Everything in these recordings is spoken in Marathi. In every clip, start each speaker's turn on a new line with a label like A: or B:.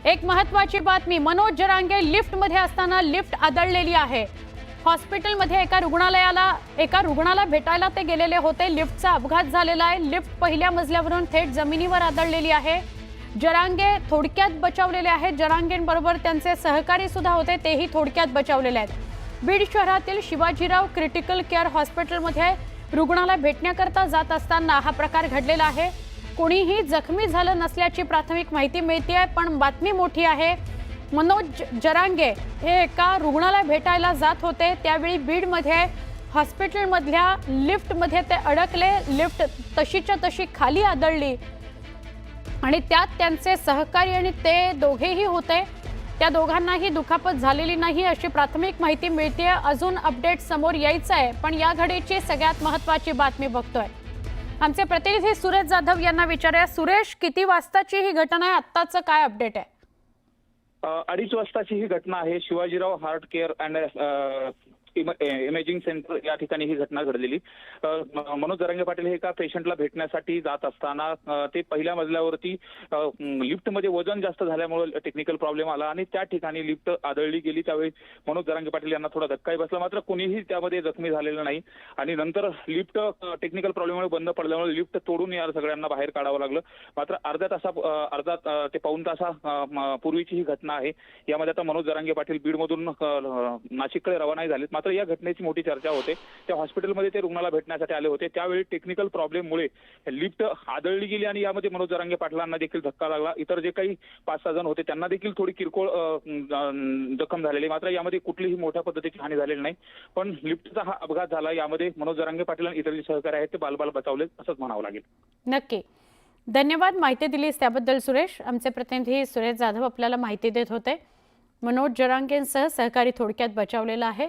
A: एक महत्त्वाची बातमी, मनोज जरांगे लिफ्टमध्ये असताना लिफ्ट आदळलेली आहे। हॉस्पिटलमध्ये एका रुग्णाला भेटायला ते गेलेले होते। लिफ्टचा अपघात झालेला आहे। लिफ्ट पहिल्या मजल्यावरून थेट जमिनीवर आदळलेली आहे। जरांगे थोडक्यात बचावलेले आहेत। जरांगेंबरोबर त्यांचे सहकारी सुद्धा होते, तेही थोडक्यात बचावलेले आहेत। बीड शहरातील शिवाजीराव क्रिटिकल केअर हॉस्पिटलमध्ये रुग्णाला भेटण्याकरता जात असताना हा प्रकार घडलेला आहे। कोणीही जखमी झालं नसल्याची प्राथमिक माहिती मिळते, पण बातमी मोठी आहे। मनोज जरांगे हे एका रुग्णाला भेटायला जात होते, त्यावेळी बीडमध्ये हॉस्पिटलमधल्या लिफ्टमध्ये ते अडकले। लिफ्ट तशीच्या तशी खाली आदळली आणि त्यात त्यांचे सहकारी आणि ते दोघेही होते। त्या दोघांनाही दुखापत झालेली नाही अशी प्राथमिक माहिती मिळते। अजून अपडेट समोर यायचं आहे, पण या घडीची सगळ्यात महत्त्वाची बातमी बघतोय। आमचे प्रतिनिधी सुरेश जाधव यांना विचारूया। सुरेश, किती वाजताची ही घटना आहे? आत्ताचं काय अपडेट आहे?
B: 2:30 वाजताची ही घटना आहे। Shivajirao heart care and imaging centre या ठिकाणी ही घटना घडलेली। मनोज जरांगे पाटील हे एका पेशंटला भेटण्यासाठी जात असताना ते पहिल्या मजल्यावरती लिफ्टमध्ये वजन जास्त झाल्यामुळे टेक्निकल प्रॉब्लेम आला आणि त्या ठिकाणी लिफ्ट आदळली गेली। त्यावेळी मनोज जरांगे पाटील यांना थोडा धक्काही बसला, मात्र कोणीही त्यामध्ये जखमी झालेलं नाही। आणि नंतर लिफ्ट टेक्निकल प्रॉब्लेममुळे बंद पडल्यामुळे लिफ्ट तोडून या सगळ्यांना बाहेर काढावं लागलं। मात्र अर्धा ते पाऊण तासा पूर्वीची ही घटना आहे। यामध्ये आता मनोज जरांगे पाटील बीडमधून नाशिककडे रवाना झालेत। मात्र या घटनेची मोठी चर्चा होते। त्या हॉस्पिटलमध्ये ते रुग्णाला भेटण्यासाठी आले होते, त्यावेळी टेक्निकल प्रॉब्लेममुळे लिफ्ट आदळली गेली आणि यामध्ये मनोज जरांगे पाटलांना देखील धक्का लागला। इतर जे काही 5-6 जण होते त्यांना देखील थोडी किरकोळ जखम झालेली, मात्र यामध्ये कुठलीही मोठ्या पद्धतीची हानी झालेली नाही। पण लिफ्टचा हा अपघात झाला, यामध्ये मनोज जरांगे पाटील आणि इतर जे सहकारी आहेत ते बालबाल बचावले असंच म्हणावं लागेल।
A: नक्की, धन्यवाद माहिती दिलीस त्याबद्दल सुरेश। आमचे प्रतिनिधी सुरेश जाधव आपल्याला माहिती देत होते। मनोज जरांगेंसह सहकारी थोडक्यात बचावलेला आहे।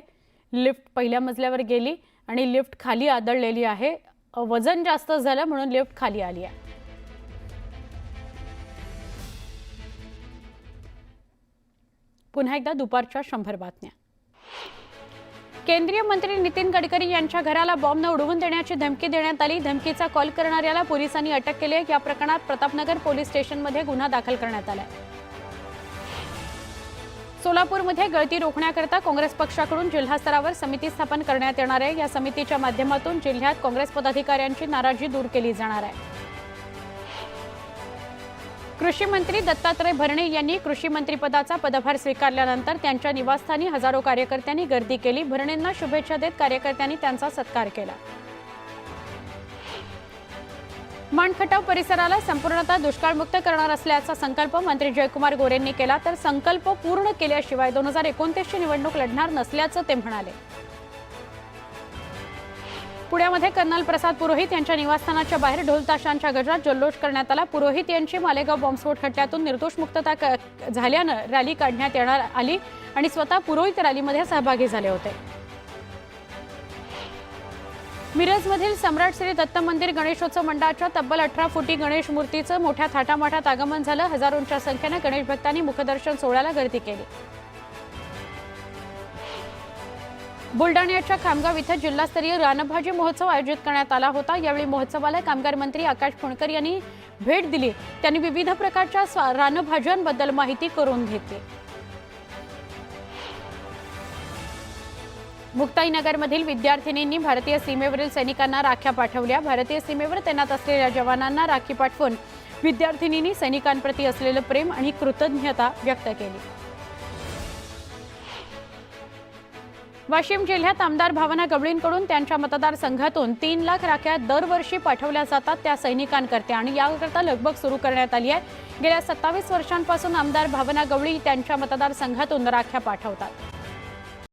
A: लिफ्ट पहिल्या मजल्यावर गेली आणि लिफ्ट खाली आदळलेली आहे। वजन जास्त झालं म्हणून लिफ्ट खाली आली आहे। पुन्हा एकदा दुपारच्या 100 बातम्या। केंद्रीय मंत्री नितीन गडकरी यांच्या घराला बॉम्ब न उडवून देण्याची धमकी देण्यात आली। धमकीचा कॉल करणाऱ्याला पोलिसांनी अटक केली आहे। या प्रकरणात प्रतापनगर पोलीस स्टेशनमध्ये गुन्हा दाखल करण्यात आला आहे। सोलापूरमध्ये गळती रोखण्याकरता काँग्रेस पक्षाकडून जिल्हा स्तरावर समिती स्थापन करण्यात येणार आहे। या समितीच्या माध्यमातून जिल्ह्यात काँग्रेस पदाधिकाऱ्यांची नाराजी दूर केली जाणार आहे। कृषी मंत्री दत्तात्रय भरणे यांनी कृषी मंत्रिपदाचा पदभार स्वीकारल्यानंतर त्यांच्या निवासस्थानी हजारो कार्यकर्त्यांनी गर्दी केली। भरणेंना शुभेच्छा देत कार्यकर्त्यांनी त्यांचा सत्कार केला। माणखटाव परिसराला संपूर्णतः दुष्काळमुक्त करणार असल्याचा संकल्प मंत्री जयकुमार गोरेंनी केला, तर संकल्प पूर्ण केल्याशिवाय 2029ची निवडणूक लढणार नसल्याचं ते म्हणाले। पुण्यामध्ये कर्नल प्रसाद पुरोहित यांच्या निवासस्थानाच्या बाहेर ढोलताशांच्या गजरात जल्लोष करण्यात आला। पुरोहित यांची मालेगाव बॉम्बस्फोट खटल्यातून निर्दोष मुक्तता झाल्यानं रॅली काढण्यात येणार आली आणि स्वतः पुरोहित रॅलीमध्ये सहभागी झाले होते। मिरजमधील सम्राट श्री दत्त मंदिर गणेशोत्सव मंडळाच्या तब्बल 18 फुटी गणेश मूर्तीचं मोठ्या थाटामाटात आगमन झालं। हजारोंच्या संख्येने गणेश भक्तांनी मुखदर्शन सोहळ्याला गर्दी केली। बुलढाण्याच्या खामगाव इथं जिल्हास्तरीय रानभाजी महोत्सव आयोजित करण्यात आला होता। यावेळी महोत्सवाला कामगार मंत्री आकाश फुंडकर यांनी भेट दिली। त्यांनी विविध प्रकारच्या रानभाज्यांबद्दल माहिती करून घेतली। मुक्ताईनगरमधील विद्यार्थिनींनी भारतीय सीमेवरील सैनिकांना राख्या पाठवल्या। भारतीय सीमेवर तैनात असलेल्या जवानांना राखी पाठवून विद्यार्थिनींनी सैनिकांप्रती असलेलं प्रेम आणि कृतज्ञता व्यक्त केली। वाशिम जिल्ह्यात आमदार भावना गवळींकडून त्यांच्या मतदारसंघातून 3 लाख राख्या दरवर्षी पाठवल्या जातात त्या सैनिकांकरता, आणि याकरता लगबग सुरू करण्यात आली आहे। गेल्या 27 वर्षांपासून आमदार भावना गवळी त्यांच्या मतदारसंघातून राख्या पाठवतात।